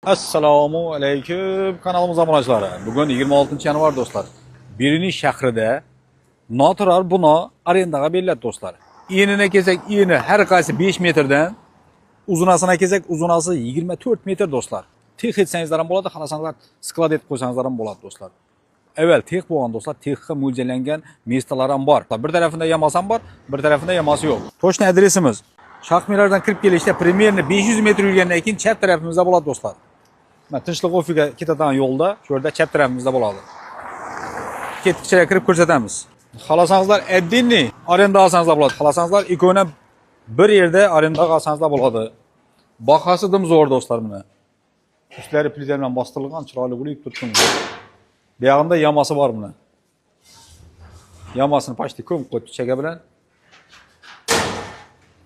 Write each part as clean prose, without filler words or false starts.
Assalomu alaykum kanalimiz obunachilari. Bugun 26 yanvar do'stlar. Birini shahrida noturar bino arendaga beriladi do'stlar. Enini kelsak, eni har qaysi 5 metrdan, uzunasini kelsak, uzunasi 24 metr do'stlar. Tex etsangizlar ham bo'ladi, xohlasangizlar sklad etib qo'ysangizlar ham bo'ladi do'stlar. Avval tex bo'lgan do'stlar, texga mo'ljallangan mestalar ham bor. Bir tarafida yamas ham bor, bir tarafida yamasi yo'q. To'shni adresimiz Shahmilardan kirib kelishda примерно 500 metr yurgandan keyin chap tarafimizda bo'ladi do'stlar. Tinchlik ofiga ketadigan yo'lda, shu yerda chap tarafimizda bo'ladi. Ketkichaga kirib ko'rsatamiz. Xohlasangizlar addinni arenda olsangizlar bo'ladi. Xohlasangizlar ikkovini bir yerda arendaga olsangizlar bo'ladi. Bahasi dim zo'r do'stlar buni. Ustlari plita bilan bostirilgan, chiroyli bo'lib turibdi. Bu yog'ida yamasi bor buni. Yamasini pashti ko'm qo'yib chega bilan.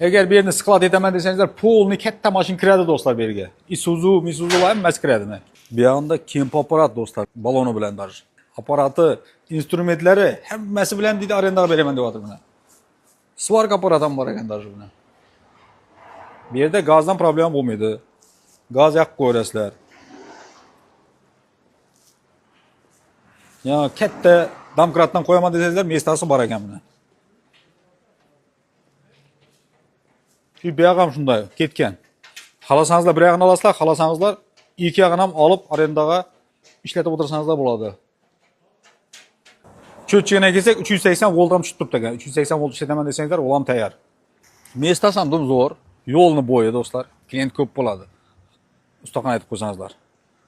Agar bu yerni sklad etaman desangizlar, polni katta mashina kiradi do'stlar bu yerga. Isuzu, Misuzular hammasi kiradi. Bu yog'ida kemp apparat do'stlar, baloni bilan dar. Apparati, instrumentlari hammasi bilan deydi arendaga beraman deyapti buni. Svark apparati ham bor ekan dar buni. Bu yerda gazdan problem bo'lmaydi. Gaz yoqib qo'yasizlar. Ya katta domkratdan qo'yaman desangizlar, mestasi bor ekan buni. Shu buyog'i ham shunday ketgan. Xohlasangizlar bir yog'ini olasizlar, xohlasangizlar ikki yog'ini ham olib arendaga ishlatib o'tirsangizlar bo'ladi. Cho'tchigina kelsak 380 volt ham tushib turibdi ekan. 380 volt ishlataman desangizlar, u ham tayyor. Mestasi ham zo'r, yo'lni bo'yi do'stlar, klient ko'p bo'ladi. Ustaxon aytib qo'ysangizlar.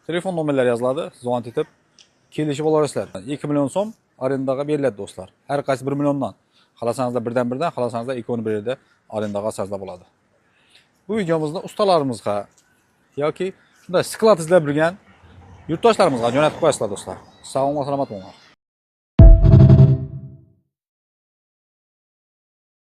Telefon nomerlari yoziladi, zvont etib kelishib olasizlar. 2 million so'm arendaga beriladi do'stlar. Har qaysi 1 milliondan. Xohlasangizlar birdan, xohlasangizlar ikkovini bir yerda arendaga olsangizlar bo'ladi. Bu videomizni ustalarimizga yoki shunday sklad izlab yurgan yurtdoshlarimizga jo'natib qo'yasizlar do'stlar. Sog' bo'ling, salomat bo'ling.